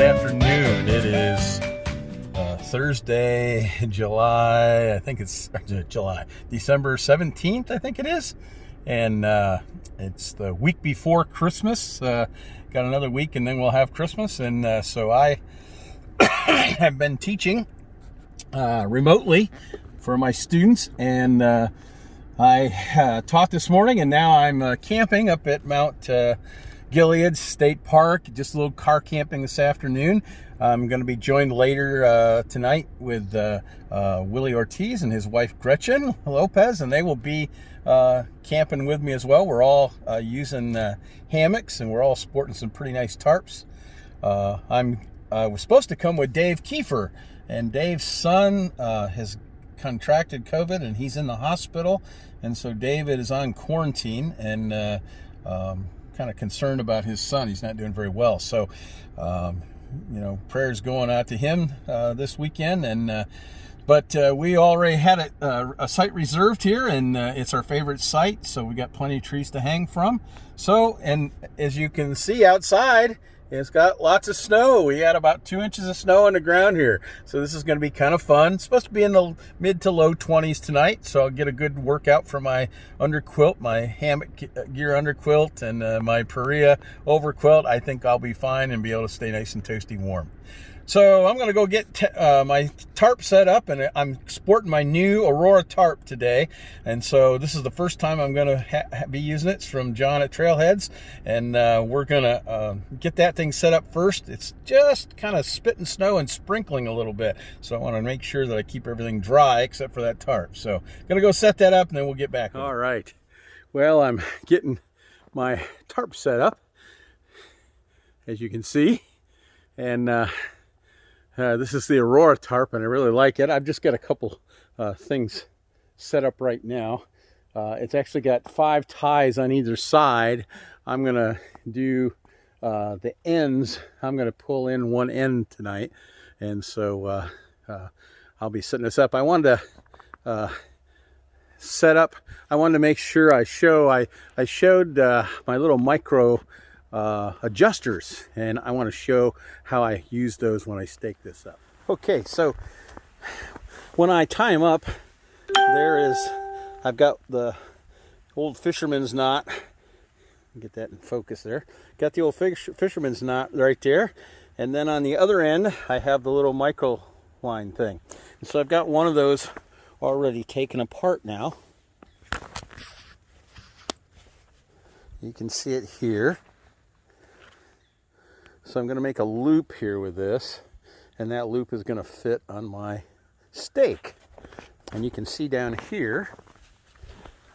Good afternoon. It is Thursday, July, I think it's December 17th, I think it is. And it's the week before Christmas. Got another week and then we'll have Christmas. And so I have been teaching remotely for my students. And I taught this morning, and now I'm camping up at Mount Gilead State Park, just a little car camping this afternoon. I'm going to be joined later tonight with Willie Ortiz and his wife Gretchen Lopez, and they will be camping with me as well. We're all using hammocks, and we're all sporting some pretty nice tarps. I was supposed to come with Dave Kiefer, and Dave's son has contracted COVID, and he's in the hospital, and so David is on quarantine, and kind of concerned about his son. He's not doing very well, so prayers going out to him this weekend. And but we already had a site reserved here, and it's our favorite site, so we got plenty of trees to hang from. So, and as you can see outside, it's got lots of snow. We had about 2 inches of snow on the ground here. So this is going to be kind of fun. It's supposed to be in the mid to low 20s tonight. So I'll get a good workout for my underquilt, my hammock gear underquilt, and my Paria overquilt. I think I'll be fine and be able to stay nice and toasty warm. So I'm going to go get my tarp set up, and I'm sporting my new Aurora tarp today. And so this is the first time I'm going to be using it. It's from John at Trailheads, and we're going to get that thing set up first. It's just kind of spitting snow and sprinkling a little bit, so I want to make sure that I keep everything dry except for that tarp. So I'm going to go set that up, and then we'll get back. All right. Well, I'm getting my tarp set up, as you can see, and this is the Aurora tarp, and I really like it. I've just got a couple things set up right now. It's actually got 5 ties on either side. I'm going to do the ends. I'm going to pull in one end tonight, and so I'll be setting this up. I wanted to set up. I wanted to make sure I showed my little micro adjusters, and I want to show how I use those when I stake this up. Okay, so when I tie them up, I've got the old fisherman's knot. Get that in focus there. Got the old fisherman's knot right there, and then on the other end I have the little micro line thing. And so I've got one of those already taken apart now. You can see it here. So I'm going to make a loop here with this, and that loop is going to fit on my stake. And you can see down here,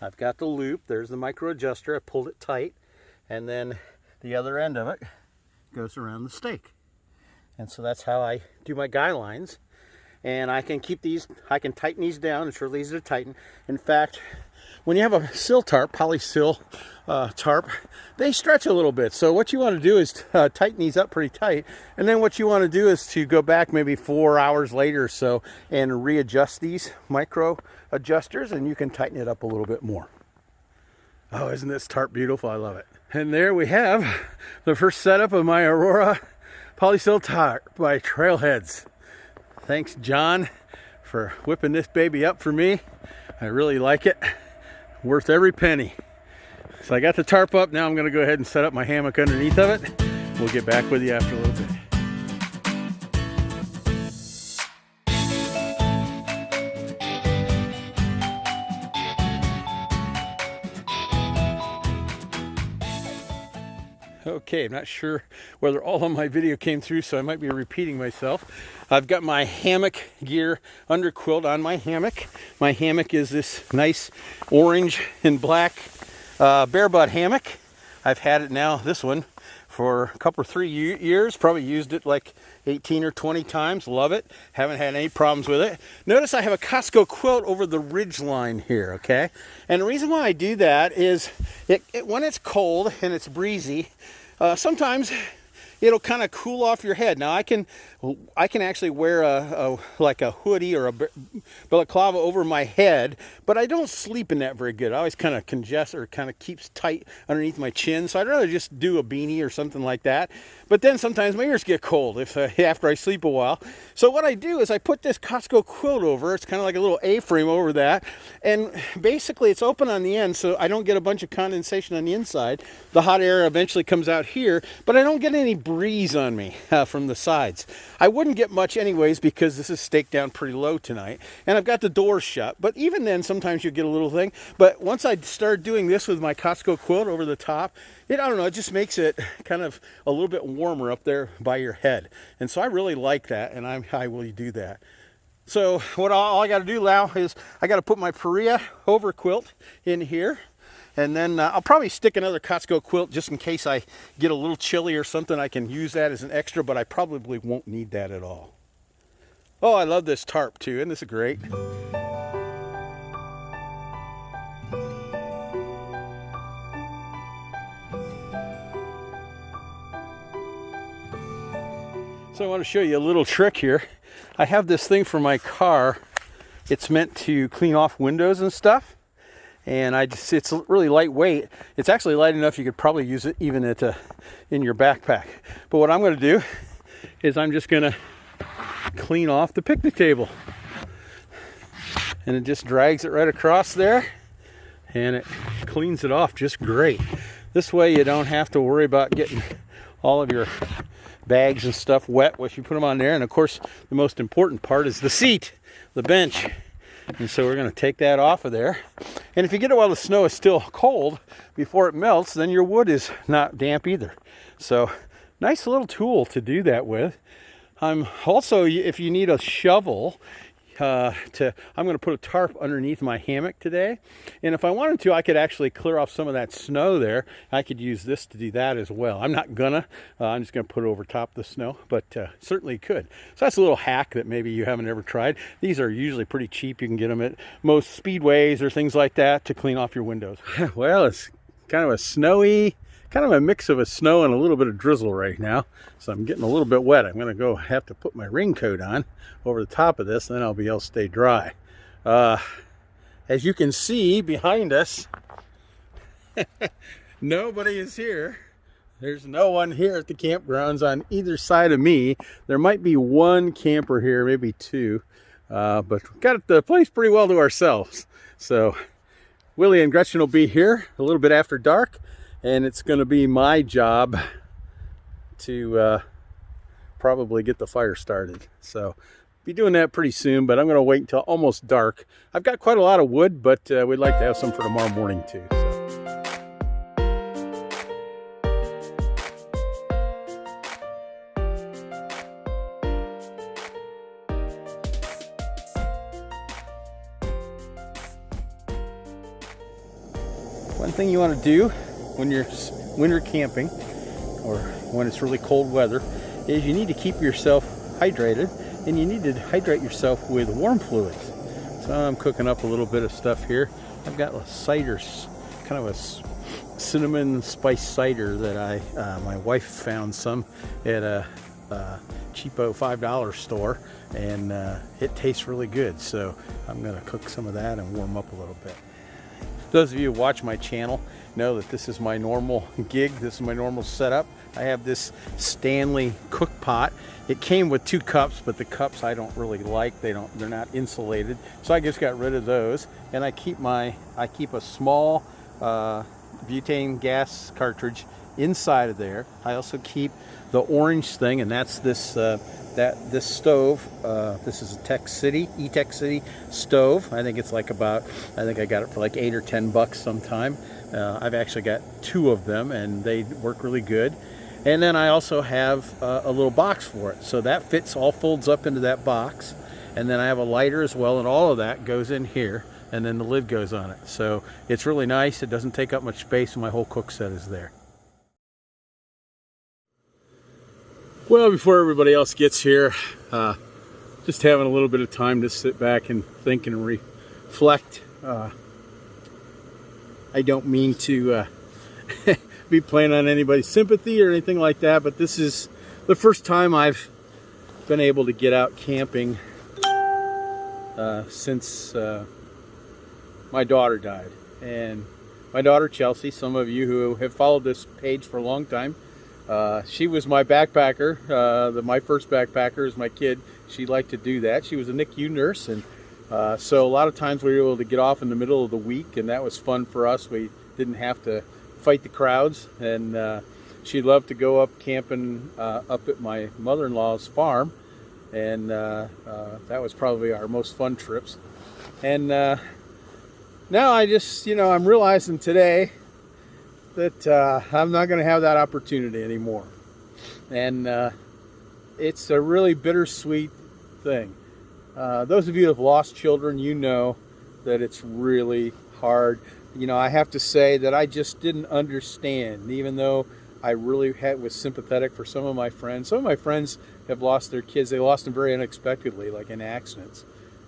I've got the loop. There's the micro adjuster. I pulled it tight, and then the other end of it goes around the stake. And so that's how I do my guy lines. And I can keep these, I can tighten these down. It's real easy to tighten. In fact, when you have a sill tarp, polysill tarp, they stretch a little bit. So what you want to do is tighten these up pretty tight. And then what you want to do is to go back maybe 4 hours later or so and readjust these micro adjusters, and you can tighten it up a little bit more. Oh, isn't this tarp beautiful? I love it. And there we have the first setup of my Aurora polysill tarp by Trailheads. Thanks, John, for whipping this baby up for me. I really like it. Worth every penny. So I got the tarp up. Now I'm going to go ahead and set up my hammock underneath of it. We'll get back with you after a little bit. Okay, I'm not sure whether all of my video came through, so I might be repeating myself. I've got my hammock gear underquilt on my hammock. My hammock is this nice orange and black bare butt hammock. I've had it now, this one, for a couple or 3 years. Probably used it like 18 or 20 times. Love it. Haven't had any problems with it. Notice I have a Costco quilt over the ridge line here, okay? And the reason why I do that is when it's cold and it's breezy, sometimes it'll kind of cool off your head. Now I can actually wear like a hoodie or a balaclava over my head, but I don't sleep in that very good. I always kind of congest or kind of keeps tight underneath my chin, so I'd rather just do a beanie or something like that. But then sometimes my ears get cold after I sleep a while. So what I do is I put this Costco quilt over. It's kind of like a little A-frame over that, and basically it's open on the end, so I don't get a bunch of condensation on the inside. The hot air eventually comes out here, but I don't get any breeze on me from the sides. I wouldn't get much anyways because this is staked down pretty low tonight, and I've got the doors shut. But even then, sometimes you get a little thing. But once I start doing this with my Costco quilt over the top, I don't know, it just makes it kind of a little bit warmer up there by your head. And so I really like that, and I will do that. So all I got to do now is I got to put my Paria over quilt in here. And then I'll probably stick another Costco quilt just in case I get a little chilly or something. I can use that as an extra, but I probably won't need that at all. Oh, I love this tarp too. Isn't this great? So I want to show you a little trick here. I have this thing for my car. It's meant to clean off windows and stuff. And it's really lightweight. It's actually light enough you could probably use it even in your backpack. But what I'm going to do is I'm just going to clean off the picnic table. And it just drags it right across there. And it cleans it off just great. This way you don't have to worry about getting all of your bags and stuff wet if you put them on there. And of course, the most important part is the seat, the bench. And so we're going to take that off of there. And if you get it while the snow is still cold before it melts, then your wood is not damp either. So nice little tool to do that with. Also, if you need a shovel, I'm going to put a tarp underneath my hammock today. And if I wanted to, I could actually clear off some of that snow there. I could use this to do that as well. I'm not gonna. I'm just going to put it over top of the snow, but certainly could. So that's a little hack that maybe you haven't ever tried. These are usually pretty cheap. You can get them at most speedways or things like that to clean off your windows. Well, it's kind of a snowy, kind of a mix of a snow and a little bit of drizzle right now. So I'm getting a little bit wet. I'm going to have to put my raincoat on over the top of this, and then I'll be able to stay dry. As you can see behind us, nobody is here. There's no one here at the campgrounds on either side of me. There might be one camper here, maybe two, but we've got the place pretty well to ourselves. So Willie and Gretchen will be here a little bit after dark, and it's going to be my job to probably get the fire started. So be doing that pretty soon, but I'm going to wait until almost dark. I've got quite a lot of wood, but we'd like to have some for tomorrow morning too. So. One thing you want to do when you're winter camping or when it's really cold weather is you need to keep yourself hydrated, and you need to hydrate yourself with warm fluids. So I'm cooking up a little bit of stuff here. I've got a cider, kind of a cinnamon spice cider that my wife found some at a cheapo $5 store, and it tastes really good. So I'm going to cook some of that and warm up a little bit. Those of you who watch my channel know that this is my normal gig. This is my normal setup. I have this Stanley cook pot. It came with 2 cups, but the cups I don't really like. They're not insulated, so I just got rid of those. And I keep a small butane gas cartridge inside of there. I also keep the orange thing, and that's this this stove. This is a Tech City stove. I think it's like I think I got it for like $8 or $10 sometime. I've actually got 2 of them, and they work really good. And then I also have a little box for it, so that all folds up into that box. And then I have a lighter as well, and all of that goes in here, and then the lid goes on it. So it's really nice. It doesn't take up much space, and my whole cook set is there. Well, before everybody else gets here, just having a little bit of time to sit back and think and reflect. I don't mean to be playing on anybody's sympathy or anything like that, but this is the first time I've been able to get out camping since my daughter died. And my daughter Chelsea, some of you who have followed this page for a long time, she was my backpacker. My first backpacker as my kid. She liked to do that. She was a NICU nurse, and so a lot of times we were able to get off in the middle of the week, and that was fun for us. We didn't have to fight the crowds, and she loved to go up camping up at my mother-in-law's farm, and that was probably our most fun trips. And now I just, I'm realizing today that I'm not going to have that opportunity anymore. And it's a really bittersweet thing. Those of you who have lost children, you know that it's really hard. I have to say that I just didn't understand, even though I really was sympathetic for some of my friends. Some of my friends have lost their kids. They lost them very unexpectedly, like in accidents.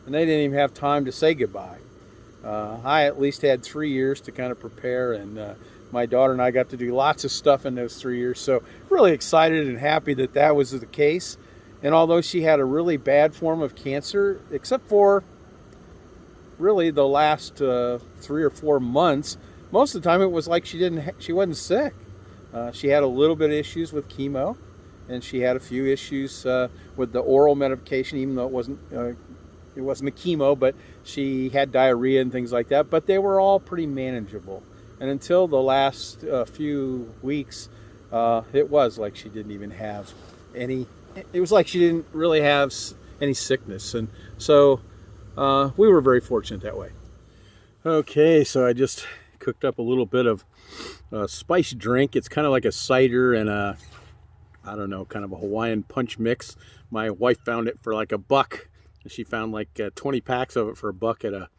And they didn't even have time to say goodbye. I at least had 3 years to kind of prepare, and my daughter and I got to do lots of stuff in those 3 years. So really excited and happy that that was the case. And although she had a really bad form of cancer, except for really the last 3 or 4 months, most of the time it was like she wasn't sick. She had a little bit of issues with chemo, and she had a few issues with the oral medication, even though it wasn't a chemo, but she had diarrhea and things like that. But they were all pretty manageable. And until the last few weeks, it was like she didn't even have any. It was like she didn't really have any sickness, and so we were very fortunate that way. Okay, so I just cooked up a little bit of spice drink. It's kind of like a cider and a, I don't know, kind of a Hawaiian punch mix. My wife found it for like $1. She found like 20 packs of it for $1 at a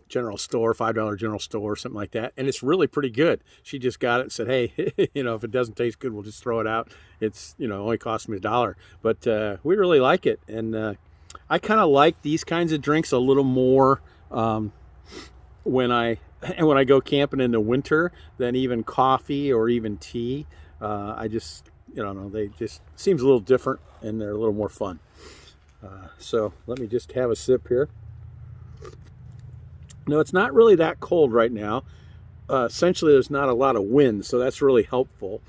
general store, $5 general store, or something like that. And it's really pretty good. She just got it and said, hey, if it doesn't taste good, we'll just throw it out. It's, only cost me $1. But we really like it. And I kind of like these kinds of drinks a little more when I go camping in the winter than even coffee or even tea. I just, they just seems a little different, and they're a little more fun. So let me just have a sip here. No, it's not really that cold right now. Essentially, there's not a lot of wind, so that's really helpful.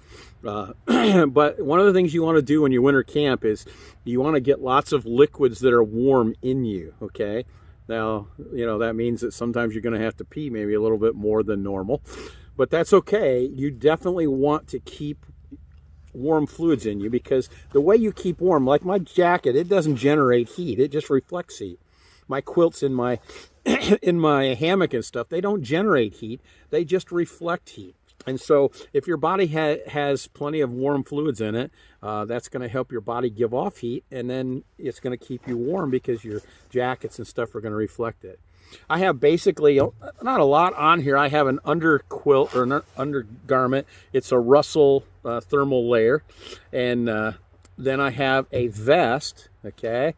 But one of the things you want to do when you winter camp is you want to get lots of liquids that are warm in you, okay? Now, that means that sometimes you're going to have to pee maybe a little bit more than normal, but that's okay. You definitely want to keep warm fluids in you, because the way you keep warm, like my jacket, it doesn't generate heat, it just reflects heat. My quilts in my in my hammock and stuff, they don't generate heat, they just reflect heat. And so if your body has plenty of warm fluids in it, that's going to help your body give off heat, and then it's going to keep you warm because your jackets and stuff are going to reflect it. I have basically not a lot on here. I have an under quilt or an undergarment. It's a Russell thermal layer, and then I have a vest, okay,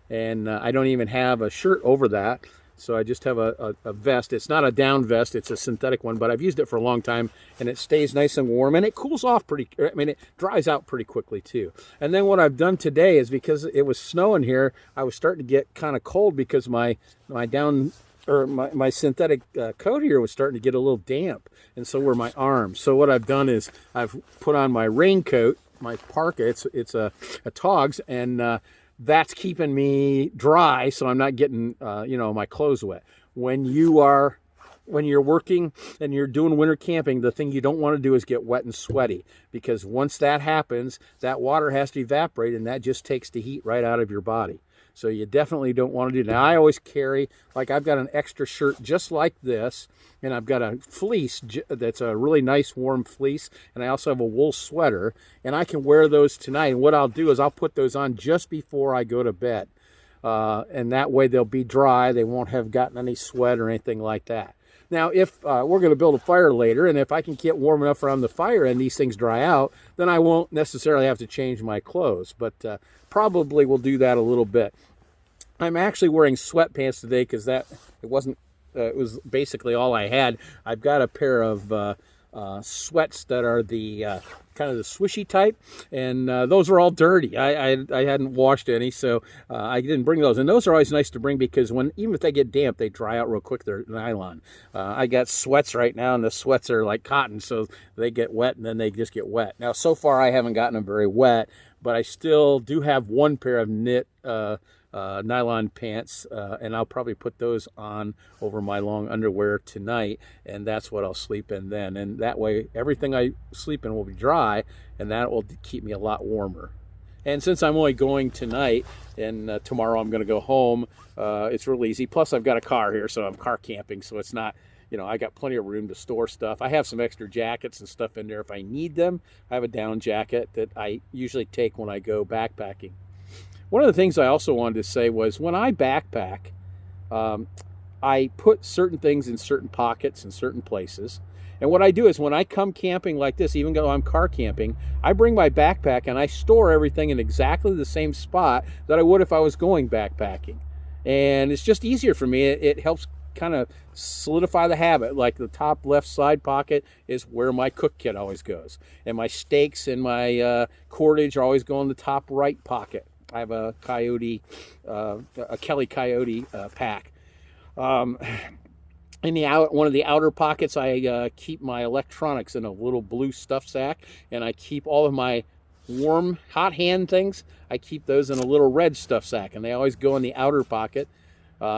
and I don't even have a shirt over that. So I just have a vest. It's not a down vest, it's a synthetic one, but I've used it for a long time, and it stays nice and warm, and it cools off it dries out pretty quickly too. And then what I've done today is, because it was snowing here, I was starting to get kind of cold because my synthetic coat here was starting to get a little damp, and so were my arms. So what I've done is I've put on my raincoat, my parka, it's a Togs, and that's keeping me dry, so I'm not getting, my clothes wet. When you're working and you're doing winter camping, the thing you don't want to do is get wet and sweaty, because once that happens, that water has to evaporate, and that just takes the heat right out of your body. So you definitely don't want to do that. Now, I always carry, like, I've got an extra shirt just like this, and I've got a fleece that's a really nice warm fleece, and I also have a wool sweater, and I can wear those tonight. And what I'll do is I'll put those on just before I go to bed, and that way they'll be dry. They won't have gotten any sweat or anything like that. Now, if we're going to build a fire later, and if I can get warm enough around the fire and these things dry out, then I won't necessarily have to change my clothes, but probably will do that a little bit. I'm actually wearing sweatpants today because it was basically all I had. I've got a pair of sweats that are the kind of the swishy type, and those are all dirty. I hadn't washed any, so I didn't bring those. And those are always nice to bring because even if they get damp, they dry out real quick. They're nylon. I got sweats right now, and the sweats are like cotton, so they get wet and then they just get wet. Now, so far I haven't gotten them very wet, but I still do have one pair of knit nylon pants, and I'll probably put those on over my long underwear tonight, and that's what I'll sleep in then. And that way everything I sleep in will be dry, and that will keep me a lot warmer. And since I'm only going tonight and tomorrow I'm going to go home, it's real easy. Plus I've got a car here, so I'm car camping, so it's not, I got plenty of room to store stuff. I have some extra jackets and stuff in there if I need them. I have a down jacket that I usually take when I go backpacking. One of the things I also wanted to say was when I backpack, I put certain things in certain pockets in certain places. And what I do is when I come camping like this, even though I'm car camping, I bring my backpack and I store everything in exactly the same spot that I would if I was going backpacking. And it's just easier for me. It helps kind of solidify the habit. Like the top left side pocket is where my cook kit always goes. And my stakes and my cordage are always go in the top right pocket. I have a Coyote, a Kelly Coyote pack. In one of the outer pockets, I keep my electronics in a little blue stuff sack, and I keep all of my warm, hot hand things. I keep those in a little red stuff sack, and they always go in the outer pocket.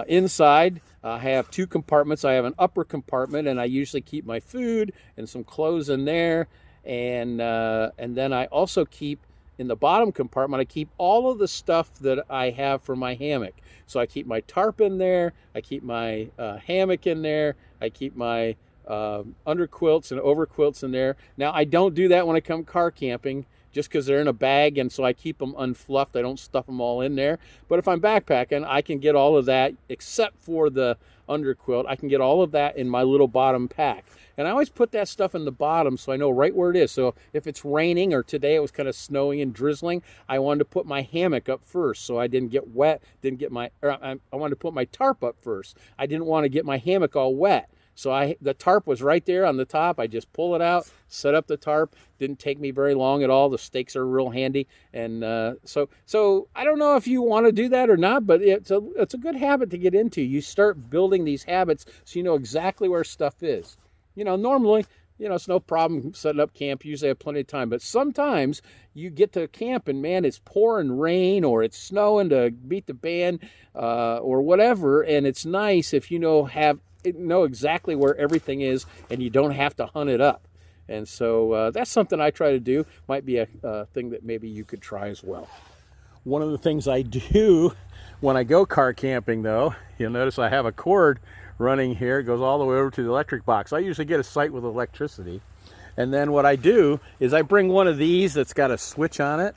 Inside, I have two compartments. I have an upper compartment, and I usually keep my food and some clothes in there, and then I also keep in the bottom compartment, I keep all of the stuff that I have for my hammock. So I keep my tarp in there, I keep my hammock in there, I keep my underquilts and overquilts in there. Now, I don't do that when I come car camping, just because they're in a bag, and so I keep them unfluffed. I don't stuff them all in there. But if I'm backpacking, I can get all of that, except for the underquilt. I can get all of that in my little bottom pack. And I always put that stuff in the bottom so I know right where it is. So if it's raining, or today it was kind of snowing and drizzling, I wanted to put my hammock up first so I didn't get wet, I wanted to put my tarp up first. I didn't want to get my hammock all wet. So the tarp was right there on the top. I just pull it out, set up the tarp. Didn't take me very long at all. The stakes are real handy. And so I don't know if you want to do that or not, but it's a good habit to get into. You start building these habits so you know exactly where stuff is. Normally, it's no problem setting up camp. Usually I have plenty of time. But sometimes you get to camp and, man, it's pouring rain or it's snowing to beat the band or whatever. And it's nice if you know exactly where everything is and you don't have to hunt it up. And so that's something I try to do. Might be a thing that maybe you could try as well. One of the things I do when I go car camping, though, you'll notice I have a cord running here. It goes all the way over to the electric box. I usually get a site with electricity. And then what I do is I bring one of these that's got a switch on it,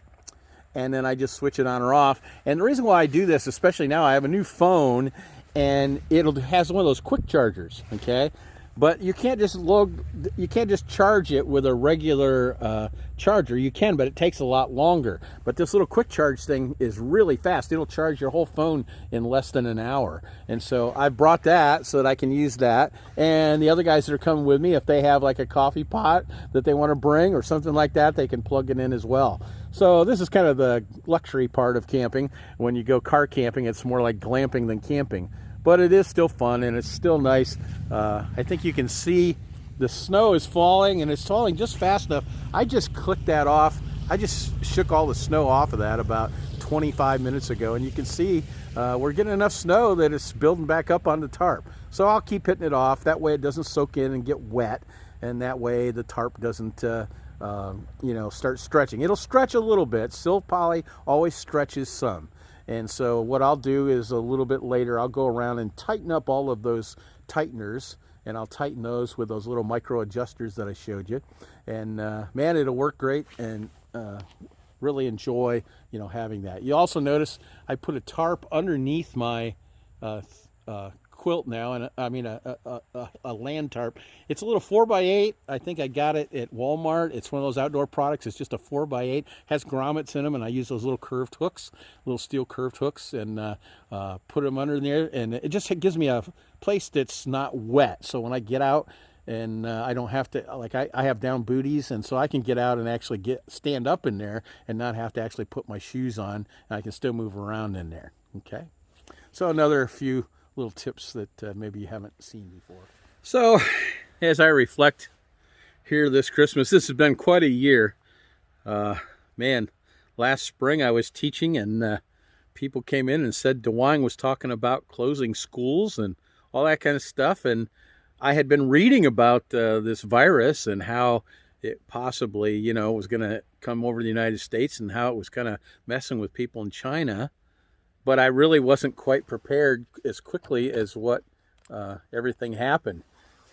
and then I just switch it on or off. And the reason why I do this, especially now, I have a new phone, and it has one of those quick chargers, okay? But you can't just charge it with a regular charger. You can, but it takes a lot longer. But this little quick charge thing is really fast. It'll charge your whole phone in less than an hour. And so I brought that so that I can use that. And the other guys that are coming with me, if they have like a coffee pot that they want to bring or something like that, they can plug it in as well. So this is kind of the luxury part of camping. When you go car camping, it's more like glamping than camping. But it is still fun, and it's still nice. I think you can see the snow is falling, and it's falling just fast enough. I just clicked that off. I just shook all the snow off of that about 25 minutes ago, and you can see we're getting enough snow that it's building back up on the tarp. So I'll keep hitting it off. That way it doesn't soak in and get wet, and that way the tarp doesn't start stretching. It'll stretch a little bit. Silk poly always stretches some. And so what I'll do is a little bit later, I'll go around and tighten up all of those tighteners, and I'll tighten those with those little micro adjusters that I showed you. And man, it'll work great, and really enjoy, having that. You also notice I put a tarp underneath my quilt now, and a land tarp. It's a little 4x8. I think I got it at Walmart. It's one of those outdoor products. It's just a 4x8. Has grommets in them, and I use those little curved hooks, little steel curved hooks, and put them under there. And it just gives me a place that's not wet. So when I get out and I don't have to, like, I have down booties, and so I can get out and actually stand up in there and not have to actually put my shoes on, and I can still move around in there. Okay, so another few little tips that maybe you haven't seen before. So as I reflect here this Christmas, this has been quite a year. Man, last spring I was teaching, and people came in and said DeWine was talking about closing schools and all that kind of stuff, and I had been reading about this virus and how it possibly, you know, was going to come over to the United States and how it was kind of messing with people in China. But I really wasn't quite prepared as quickly as what everything happened.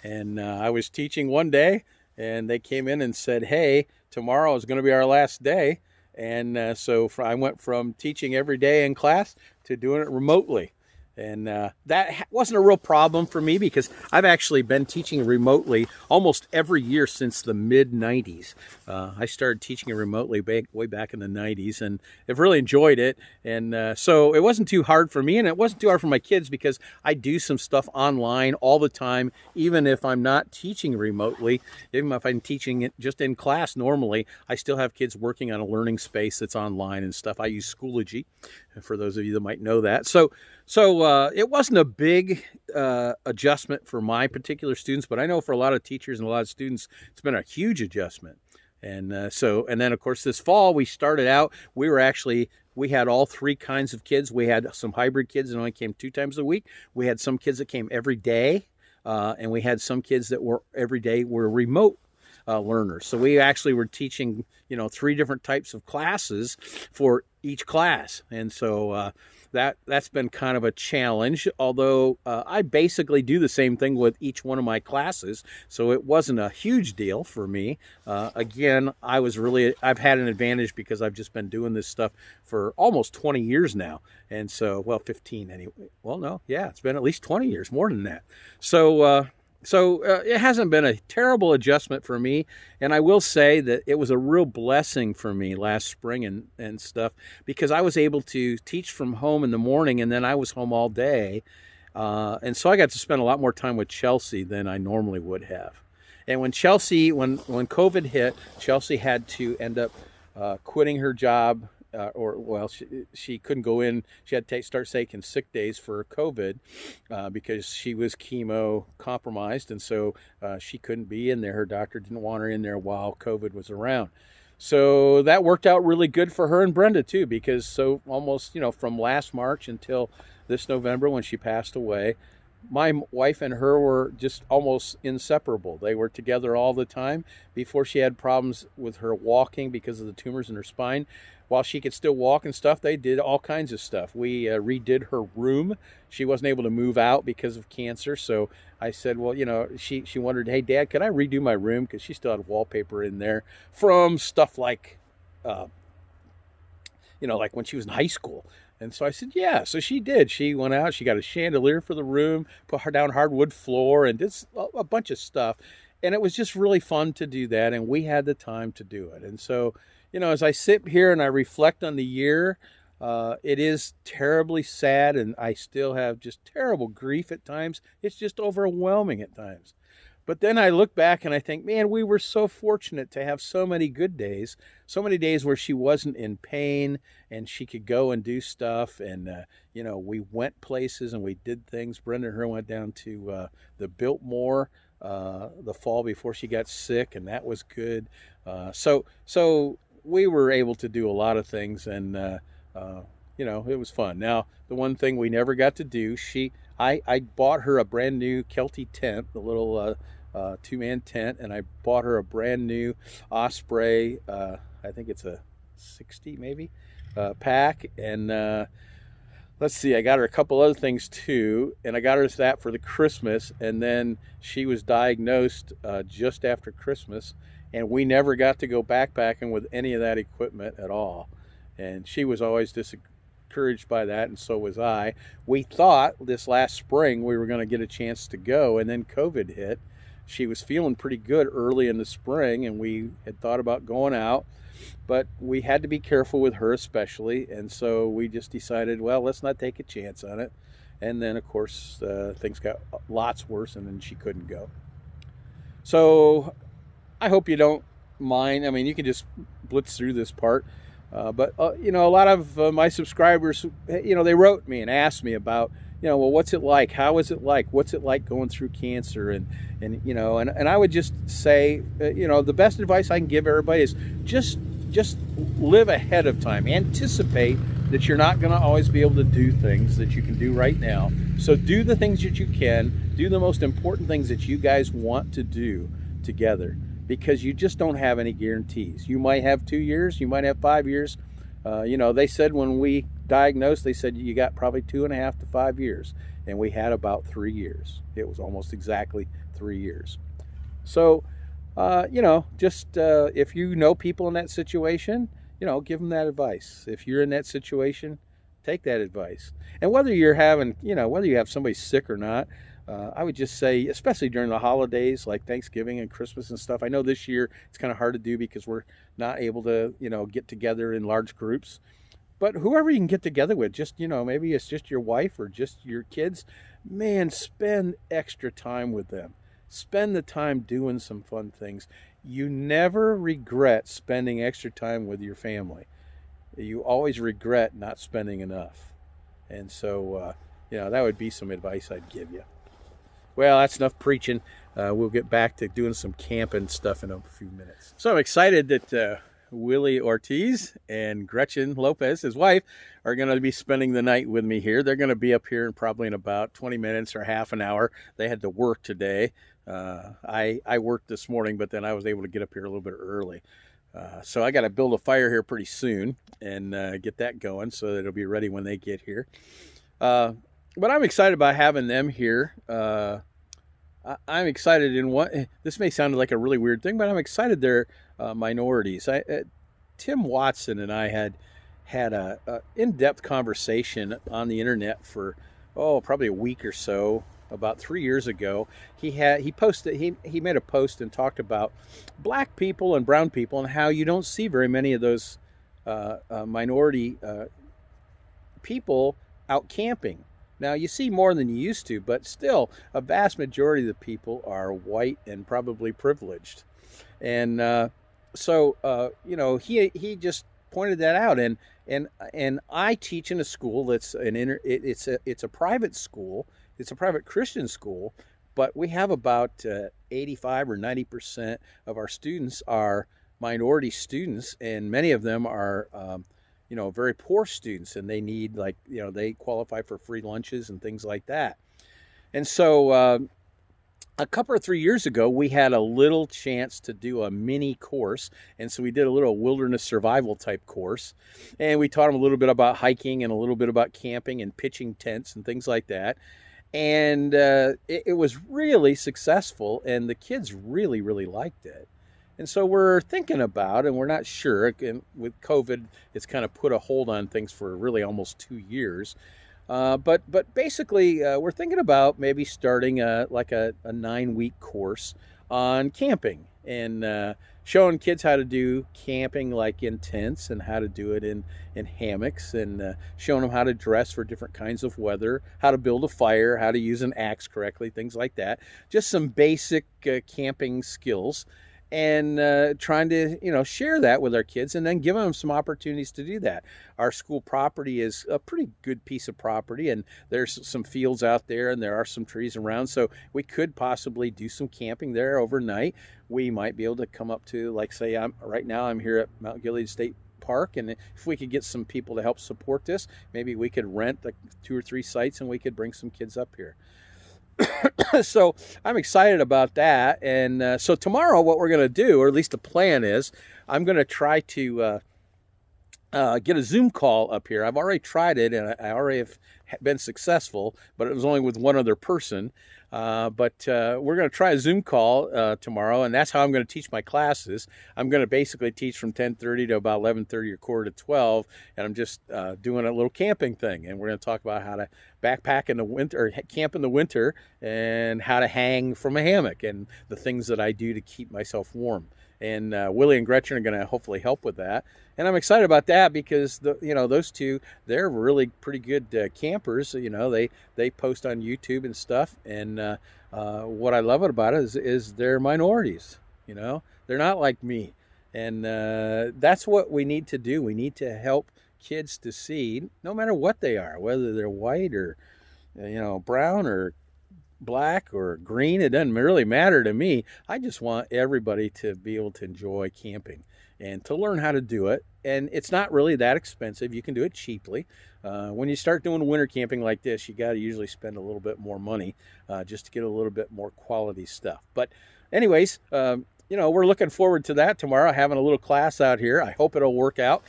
And I was teaching one day, and they came in and said, hey, tomorrow is going to be our last day. And so I went from teaching every day in class to doing it remotely. And that wasn't a real problem for me because I've actually been teaching remotely almost every year since the mid-90s. I started teaching remotely way back in the 90s, and I've really enjoyed it. And so it wasn't too hard for me, and it wasn't too hard for my kids because I do some stuff online all the time, even if I'm not teaching remotely. Even if I'm teaching it just in class normally, I still have kids working on a learning space that's online and stuff. I use Schoology, for those of you that might know that. So it wasn't a big adjustment for my particular students, but I know for a lot of teachers and a lot of students, it's been a huge adjustment. And then of course this fall we started out, we had all three kinds of kids. We had some hybrid kids that only came 2 times a week. We had some kids that came every day, and we had some kids that were every day were remote learners. So we actually were teaching, 3 different types of classes for each class. And so that's been kind of a challenge, although I basically do the same thing with each one of my classes. So it wasn't a huge deal for me. Again, I've had an advantage because I've just been doing this stuff for almost 20 years now. And so, 15 anyway. Well, no, yeah, it's been at least 20 years, more than that. So it hasn't been a terrible adjustment for me. And I will say that it was a real blessing for me last spring and stuff, because I was able to teach from home in the morning, and then I was home all day. And so I got to spend a lot more time with Chelsea than I normally would have. And when COVID hit, Chelsea had to end up quitting her job. She couldn't go in. She had to start taking sick days for COVID because she was chemo compromised, and so she couldn't be in there. Her doctor didn't want her in there while COVID was around. So that worked out really good for her and Brenda too, because almost from last March until this November when she passed away, my wife and her were just almost inseparable. They were together all the time. Before she had problems with her walking because of the tumors in her spine, while she could still walk and stuff, they did all kinds of stuff. We redid her room. She wasn't able to move out because of cancer. So I said, well, she wondered, hey, Dad, can I redo my room? Because she still had wallpaper in there from stuff like, like when she was in high school. And so I said, yeah. So she did. She went out. She got a chandelier for the room, put her down hardwood floor, and did a bunch of stuff. And it was just really fun to do that. And we had the time to do it. And so, as I sit here and I reflect on the year, it is terribly sad. And I still have just terrible grief at times. It's just overwhelming at times. But then I look back and I think, man, we were so fortunate to have so many good days, so many days where she wasn't in pain and she could go and do stuff. And, we went places and we did things. Brenda and her went down to the Biltmore the fall before she got sick, and that was good. So we were able to do a lot of things, and, it was fun. Now, the one thing we never got to do, I bought her a brand new Kelty tent, the little 2-man tent, and I bought her a brand new Osprey, I think it's a 60 maybe, pack. And let's see, I got her a couple other things too, and I got her that for the Christmas, and then she was diagnosed just after Christmas, and we never got to go backpacking with any of that equipment at all. And she was always discouraged by that, and so was I. We thought this last spring we were going to get a chance to go, and then COVID hit. She was feeling pretty good early in the spring, and we had thought about going out, but we had to be careful with her especially, and so we just decided, well, let's not take a chance on it. And then, of course, things got lots worse, and then she couldn't go. So I hope you don't mind. I mean, you can just blitz through this part. But you know, a lot of my subscribers, you know, they wrote me and asked me about, you know, well, what's it like? How is it like? What's it like going through cancer? And you know, and I would just say, you know, the best advice I can give everybody is just live ahead of time. Anticipate that you're not going to always be able to do things that you can do right now. So do the things that you can. Do the most important things that you guys want to do together, because you just don't have any guarantees. You might have 2 years, you might have 5 years. You know, they said when we diagnosed, they said you got probably 2.5 to 5 years, and we had about 3 years. It was almost exactly 3 years. So, you know, just if you know people in that situation, you know, give them that advice. If you're in that situation, take that advice. And whether you're having, you know, whether you have somebody sick or not, I would just say, especially during the holidays like Thanksgiving and Christmas and stuff. I know this year it's kind of hard to do because we're not able to, you know, get together in large groups. But whoever you can get together with, just, you know, maybe it's just your wife or just your kids, man, spend extra time with them. Spend the time doing some fun things. You never regret spending extra time with your family. You always regret not spending enough. And so, you know, that would be some advice I'd give you. Well, that's enough preaching. We'll get back to doing some camping stuff in a few minutes. So I'm excited that Willie Ortiz and Gretchen Lopez, his wife, are going to be spending the night with me here. They're going to be up here probably in about 20 minutes or half an hour. They had to work today. I worked this morning, but then I was able to get up here a little bit early. So I got to build a fire here pretty soon and get that going so that it'll be ready when they get here. But I'm excited about having them here. I'm excited in what, this may sound like a really weird thing, but I'm excited they're minorities. Tim Watson and I had a in-depth conversation on the internet for, probably a week or so. About 3 years ago, he made a post and talked about black people and brown people and how you don't see very many of those minority people out camping. Now, you see more than you used to, but still, a vast majority of the people are white and probably privileged. And so, you know, he just pointed that out. And I teach in a school that's it's a private school. It's a private Christian school, but we have about 85 or 90% of our students are minority students, and many of them are you know, very poor students, and they need, like, you know, they qualify for free lunches and things like that. And so a couple or 3 years ago, we had a little chance to do a mini course. And so we did a little wilderness survival type course, and we taught them a little bit about hiking and a little bit about camping and pitching tents and things like that. And it was really successful, and the kids really, really liked it. And so we're thinking about, and we're not sure, and with COVID, it's kind of put a hold on things for really almost 2 years. But basically, we're thinking about maybe starting like a 9-week course on camping and showing kids how to do camping like in tents and how to do it in hammocks, and showing them how to dress for different kinds of weather, how to build a fire, how to use an axe correctly, things like that. Just some basic camping skills. And trying to, you know, share that with our kids, and then giving them some opportunities to do that. Our school property is a pretty good piece of property, and there's some fields out there, and there are some trees around, so we could possibly do some camping there overnight. We might be able to come up to, like, say, right now I'm here at Mount Gilead State Park, and if we could get some people to help support this, maybe we could rent like 2 or 3 sites, and we could bring some kids up here. So I'm excited about that. And so tomorrow what we're going to do, or at least the plan is, I'm going to try to get a Zoom call up here. I've already tried it, and I already have been successful, but it was only with one other person. But we're going to try a Zoom call tomorrow, and that's how I'm going to teach my classes. I'm going to basically teach from 10:30 to about 11:30 or quarter to 12, and I'm just doing a little camping thing. And we're going to talk about how to backpack in the winter, or camp in the winter, and how to hang from a hammock, and the things that I do to keep myself warm. and Willie and Gretchen are going to hopefully help with that. And I'm excited about that because those two, they're really pretty good campers. They post on YouTube and stuff. And what I love about it is they're minorities. They're not like me. And that's what we need to do. We need to help kids to see, no matter what they are, whether they're white or brown or black or green. It doesn't really matter to me. I just want everybody to be able to enjoy camping and to learn how to do it. And it's not really that expensive. You can do it cheaply. When you start doing winter camping like this, you got to usually spend a little bit more money just to get a little bit more quality stuff. But anyways, we're looking forward to that tomorrow, having a little class out here. I hope it'll work out.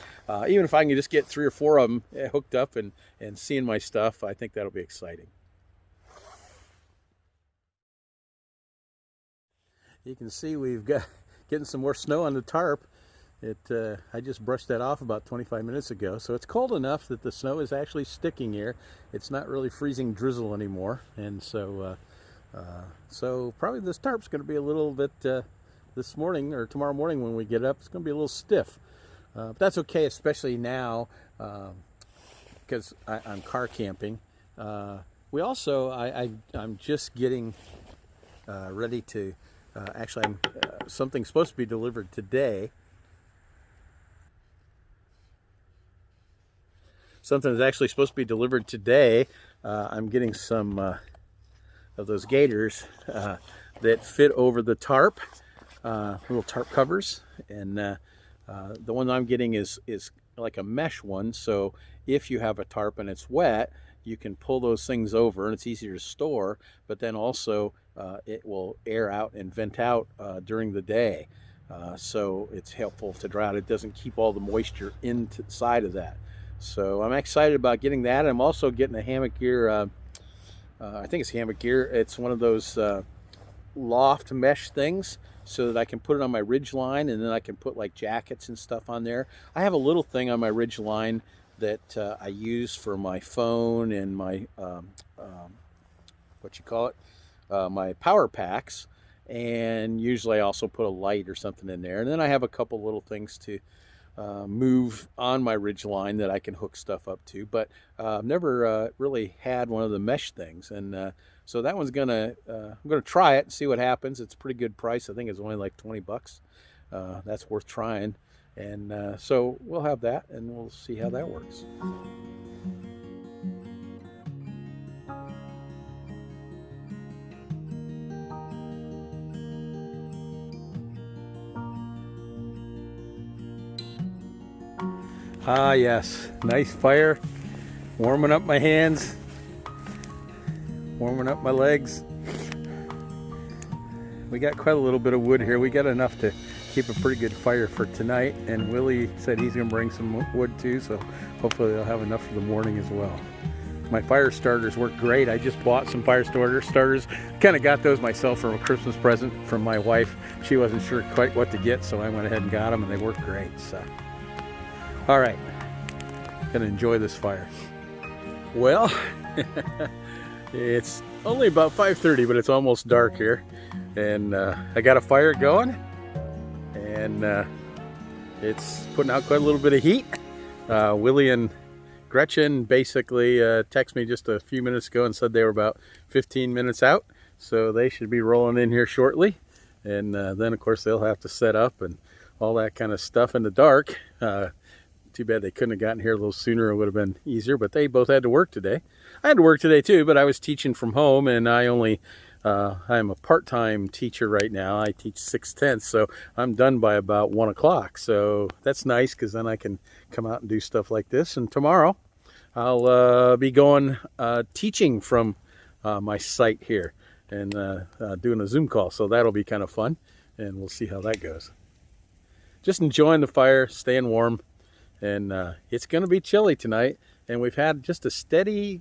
Even if I can just get 3 or 4 of them hooked up and seeing my stuff, I think that'll be exciting. You can see we've got getting some more snow on the tarp. I just brushed that off about 25 minutes ago, so it's cold enough that the snow is actually sticking here. It's not really freezing drizzle anymore, and so probably this tarp's going to be a little bit this morning or tomorrow morning when we get up. It's going to be a little stiff, but that's okay, especially now because I'm car camping. We also I'm just getting ready to. Actually, something's supposed to be delivered today. Something is actually supposed to be delivered today. I'm getting some of those gaiters that fit over the tarp, little tarp covers. And the one I'm getting is like a mesh one. So if you have a tarp and it's wet, you can pull those things over and it's easier to store, but then also it will air out and vent out during the day. So it's helpful to dry out. It doesn't keep all the moisture inside of that. So I'm excited about getting that. I'm also getting a hammock gear. I think it's hammock gear. It's one of those loft mesh things so that I can put it on my ridge line, and then I can put like jackets and stuff on there. I have a little thing on my ridge line that I use for my phone and my my power packs, and usually I also put a light or something in there. And then I have a couple little things to move on my ridge line that I can hook stuff up to, but I've never really had one of the mesh things. And so that one's I'm gonna try it and see what happens. It's a pretty good price. I think it's only like 20 bucks. That's worth trying. And so we'll have that and we'll see how that works. Ah, yes, nice fire, warming up my hands, warming up my legs. We got quite a little bit of wood here. We got enough to keep a pretty good fire for tonight, and Willie said he's gonna bring some wood too, so hopefully they'll have enough for the morning as well. My fire starters work great. I just bought some fire starters. Kind of got those myself from a Christmas present from my wife. She wasn't sure quite what to get, so I went ahead and got them, and they work great. So, all right, gonna enjoy this fire. Well, it's only about 5:30, but it's almost dark here, and I got a fire going, and it's putting out quite a little bit of heat. Willie and Gretchen basically texted me just a few minutes ago and said they were about 15 minutes out, so they should be rolling in here shortly. And then of course they'll have to set up and all that kind of stuff in the dark. Too bad they couldn't have gotten here a little sooner. It would have been easier, but they both had to work today. I had to work today too, but I was teaching from home, and I'm a part-time teacher right now. I teach 6/10, so I'm done by about 1 o'clock. So that's nice, because then I can come out and do stuff like this. And tomorrow I'll be going teaching from my site here and doing a Zoom call. So that'll be kind of fun, and we'll see how that goes. Just enjoying the fire, staying warm, and it's going to be chilly tonight. And we've had just a steady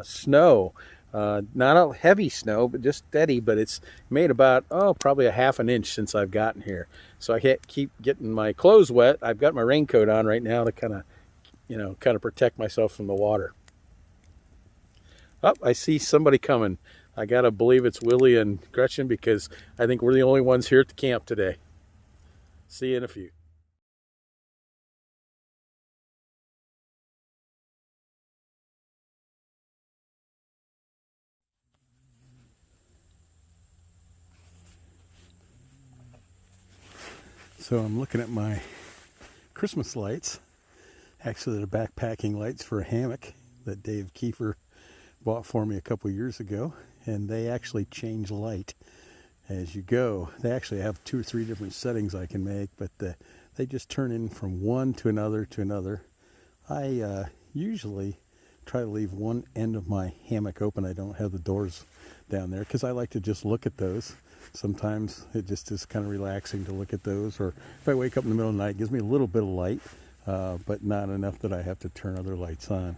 snow. Not a heavy snow, but just steady. But it's made about, probably a ½ an inch since I've gotten here. So I can't keep getting my clothes wet. I've got my raincoat on right now to kind of protect myself from the water. Oh, I see somebody coming. I gotta believe it's Willie and Gretchen, because I think we're the only ones here at the camp today. See you in a few. So I'm looking at my Christmas lights. Actually, they're backpacking lights for a hammock that Dave Kiefer bought for me a couple years ago. And they actually change light as you go. They actually have 2 or 3 different settings I can make, but they just turn in from one to another to another. I usually try to leave one end of my hammock open. I don't have the doors down there because I like to just look at those. Sometimes it just is kind of relaxing to look at those, or if I wake up in the middle of the night, it gives me a little bit of light, but not enough that I have to turn other lights on.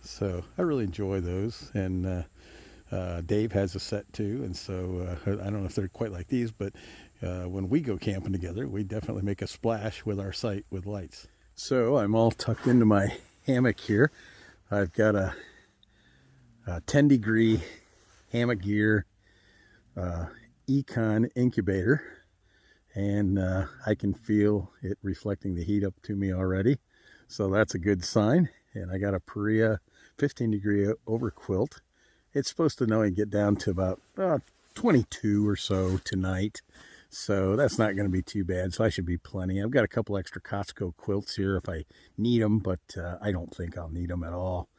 So I really enjoy those, and Dave has a set too, and so I don't know if they're quite like these, but when we go camping together, we definitely make a splash with our site with lights. So I'm all tucked into my hammock here. I've got a 10-degree hammock gear Econ incubator, and I can feel it reflecting the heat up to me already, so that's a good sign. And I got a Paria 15-degree overquilt. It's supposed to only get down to about 22 or so tonight, so that's not going to be too bad, so I should be plenty. I've got a couple extra Costco quilts here if I need them, but I don't think I'll need them at all.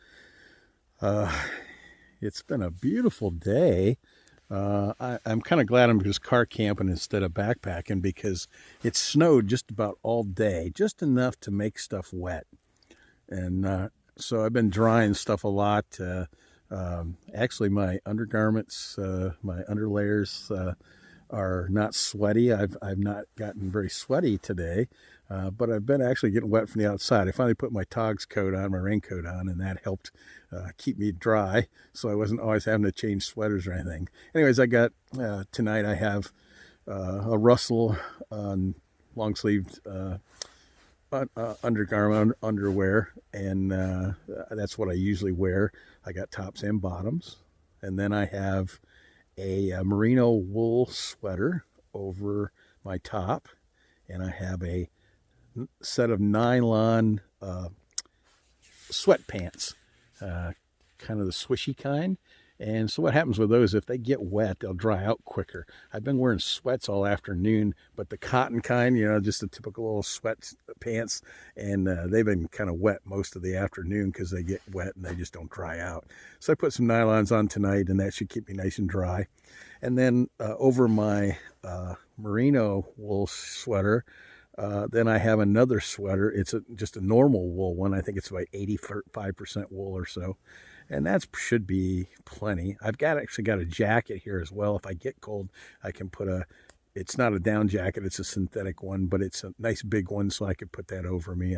It's been a beautiful day. I'm kind of glad I'm just car camping instead of backpacking, because it snowed just about all day, just enough to make stuff wet. And so I've been drying stuff a lot. Actually, my undergarments, my underlayers are not sweaty. I've not gotten very sweaty today, but I've been actually getting wet from the outside. I finally put my Togs coat on, my raincoat on, and that helped keep me dry, so I wasn't always having to change sweaters or anything. Anyways, I got, tonight I have a Russell long-sleeved undergarment underwear, and that's what I usually wear. I got tops and bottoms, and then I have a merino wool sweater over my top, and I have a set of nylon sweatpants, kind of the swishy kind. And so what happens with those, if they get wet, they'll dry out quicker. I've been wearing sweats all afternoon, but the cotton kind, just the typical little sweat pants, and they've been kind of wet most of the afternoon because they get wet and they just don't dry out. So I put some nylons on tonight, and that should keep me nice and dry. And then over my merino wool sweater, then I have another sweater. It's just a normal wool one. I think it's about 85% wool or so. And that should be plenty. I've actually got a jacket here as well. If I get cold, I can put it's not a down jacket, it's a synthetic one, but it's a nice big one, so I could put that over me,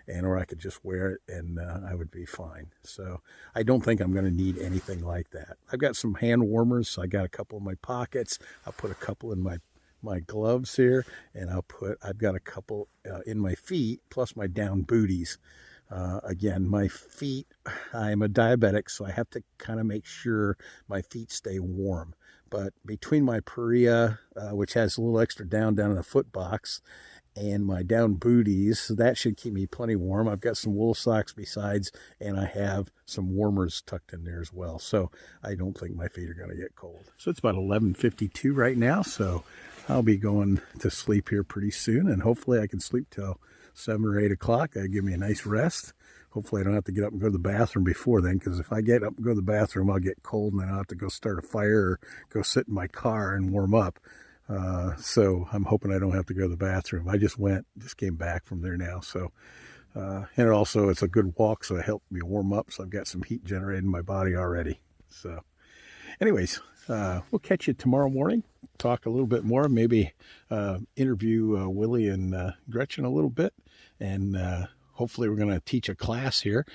or I could just wear it, and I would be fine. So I don't think I'm going to need anything like that. I've got some hand warmers, so I got a couple in my pockets. I'll put a couple in my gloves here, and I've got a couple in my feet, plus my down booties. Again, my feet, I'm a diabetic, so I have to kind of make sure my feet stay warm. But between my Paria, which has a little extra down in the foot box, and my down booties, that should keep me plenty warm. I've got some wool socks besides, and I have some warmers tucked in there as well. So I don't think my feet are going to get cold. So it's about 11:52 right now, so I'll be going to sleep here pretty soon, and hopefully I can sleep till 7 or 8 o'clock. That'll give me a nice rest. Hopefully I don't have to get up and go to the bathroom before then, because if I get up and go to the bathroom, I'll get cold, and then I'll have to go start a fire or go sit in my car and warm up. So I'm hoping I don't have to go to the bathroom. I just came back from there now. So, and it's a good walk, so it helped me warm up. So I've got some heat generated in my body already. So anyways, we'll catch you tomorrow morning. Talk a little bit more, maybe interview Willie and Gretchen a little bit, and hopefully we're going to teach a class here.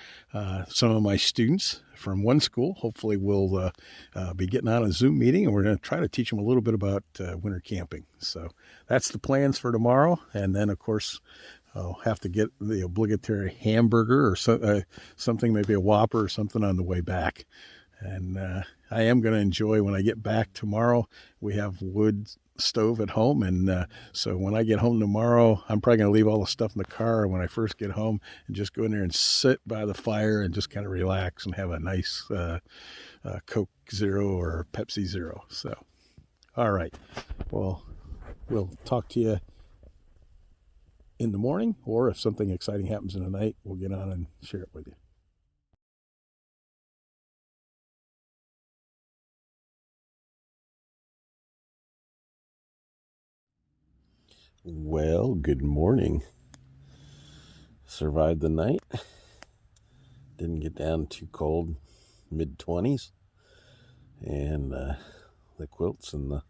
Some of my students from one school hopefully will be getting on a Zoom meeting, and we're going to try to teach them a little bit about winter camping. So that's the plans for tomorrow. And then, of course, I'll have to get the obligatory hamburger or something, maybe a Whopper or something on the way back. And I am going to enjoy when I get back tomorrow. We have wood stove at home, and so when I get home tomorrow, I'm probably going to leave all the stuff in the car when I first get home and just go in there and sit by the fire and just kind of relax and have a nice Coke Zero or Pepsi Zero. So, all right, well, we'll talk to you in the morning, or if something exciting happens in the night, we'll get on and share it with you. Well, good morning. Survived the night. Didn't get down too cold, mid-20s. And the quilts and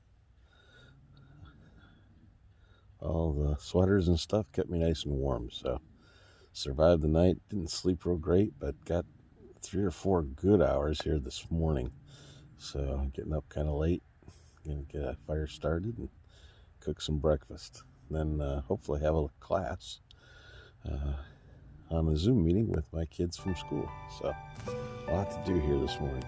all the sweaters and stuff kept me nice and warm. So survived the night. Didn't sleep real great, but got 3 or 4 good hours here this morning. So getting up kind of late. Gonna get a fire started and cook some breakfast. Then hopefully have a class on a Zoom meeting with my kids from school. So a lot to do here this morning.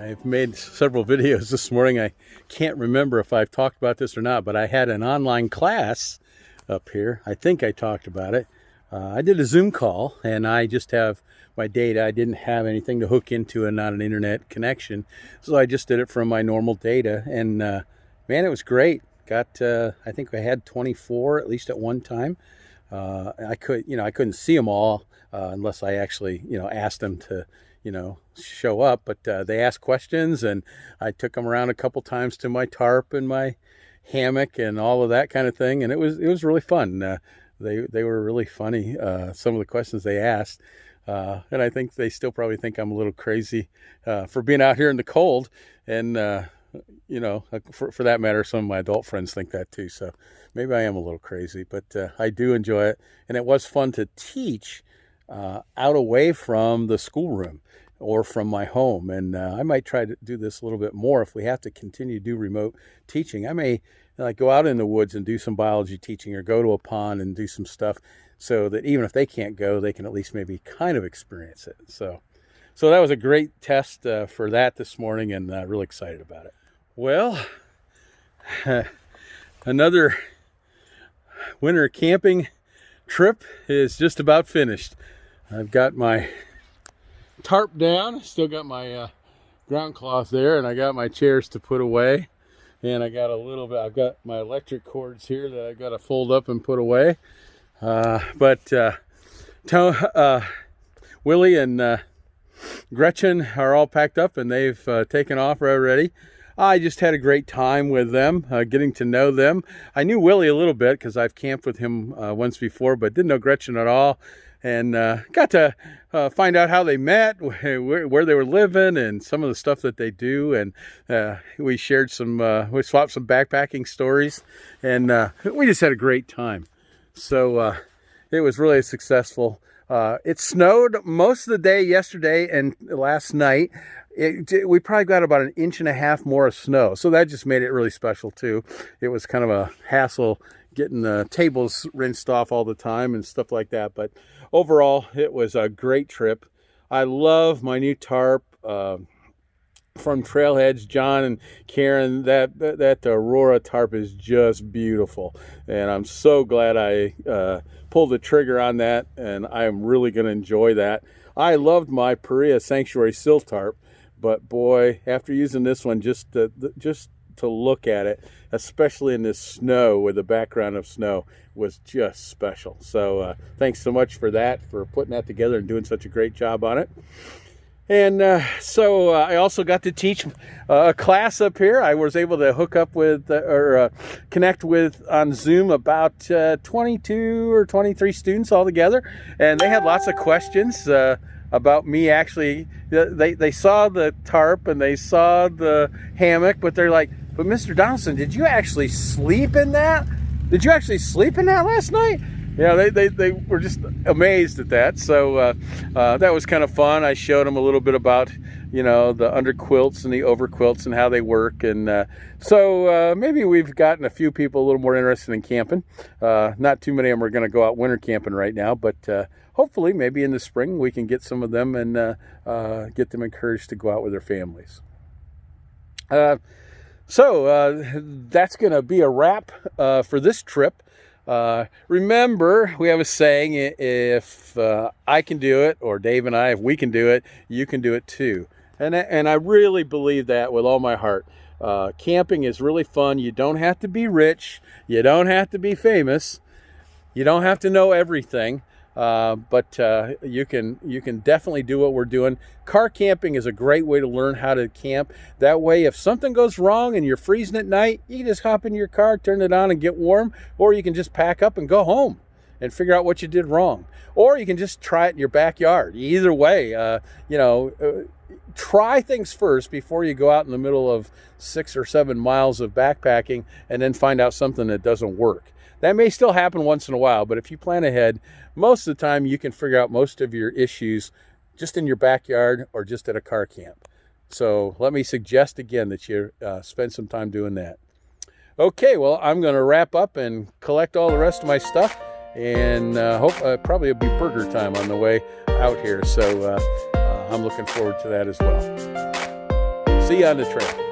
I've made several videos this morning. I can't remember if I've talked about this or not, but I had an online class up here. I think I talked about it. I did a Zoom call, and I just have my data. I didn't have anything to hook into and not an internet connection, so I just did it from my normal data. And man, it was great. Got I think I had 24 at least at one time. I couldn't see them all unless I actually asked them to show up, but they asked questions, and I took them around a couple times to my tarp and my hammock and all of that kind of thing, and it was really fun. They were really funny, some of the questions they asked, and I think they still probably think I'm a little crazy for being out here in the cold, and for that matter, some of my adult friends think that too, so maybe I am a little crazy, but I do enjoy it, and it was fun to teach out away from the schoolroom or from my home. And I might try to do this a little bit more if we have to continue to do remote teaching. I may go out in the woods and do some biology teaching, or go to a pond and do some stuff, so that even if they can't go, they can at least maybe kind of experience it. So that was a great test for that this morning, and really excited about it. Well, another winter camping trip is just about finished. I've got my tarp down, still got my ground cloth there, and I got my chairs to put away, and I got I've got my electric cords here that I got to fold up and put away, but Willie and Gretchen are all packed up, and they've taken off already. I just had a great time with them, getting to know them. I knew Willie a little bit because I've camped with him once before, but didn't know Gretchen at all. And got to find out how they met, where they were living, and some of the stuff that they do. And we shared we swapped some backpacking stories, and we just had a great time. So it was really successful. It snowed most of the day yesterday and last night. We probably got about 1.5 inches more of snow, so that just made it really special too. It was kind of a hassle getting the tables rinsed off all the time and stuff like that, but overall it was a great trip. I love my new tarp from Trailheads. John and Karen, that Aurora tarp is just beautiful, and I'm so glad I pulled the trigger on that, and I am really going to enjoy that. I loved my Paria Sanctuary Sill tarp, but boy, after using this one, just to look at it, especially in this snow with the background of snow, was just special. So thanks so much for that, for putting that together and doing such a great job on it. And so I also got to teach a class up here. I was able to hook up with or connect with on Zoom about 22 or 23 students altogether, and they had lots of questions about me. Actually, they saw the tarp and they saw the hammock, but they're like, "But Mr. Donaldson, did you actually sleep in that? Did you actually sleep in that last night?" Yeah, they were just amazed at that. So that was kind of fun. I showed them a little bit about, you know, the under quilts and the over quilts and how they work. And so maybe we've gotten a few people a little more interested in camping. Not too many of them are going to go out winter camping right now, but hopefully maybe in the spring we can get some of them and get them encouraged to go out with their families. So that's going to be a wrap for this trip. Remember, we have a saying, if I can do it, or Dave and I, if we can do it, you can do it too. And I really believe that with all my heart. Camping is really fun. You don't have to be rich. You don't have to be famous. You don't have to know everything. But you can definitely do what we're doing. Car camping is a great way to learn how to camp. That way, if something goes wrong and you're freezing at night, you can just hop in your car, turn it on and get warm, or you can just pack up and go home and figure out what you did wrong. Or you can just try it in your backyard. Either way, try things first before you go out in the middle of 6 or 7 miles of backpacking and then find out something that doesn't work. That may still happen once in a while, but if you plan ahead, most of the time you can figure out most of your issues just in your backyard or just at a car camp. So let me suggest again that you spend some time doing that. Okay, well, I'm going to wrap up and collect all the rest of my stuff, and hope probably it'll be burger time on the way out here. So I'm looking forward to that as well. See you on the trail.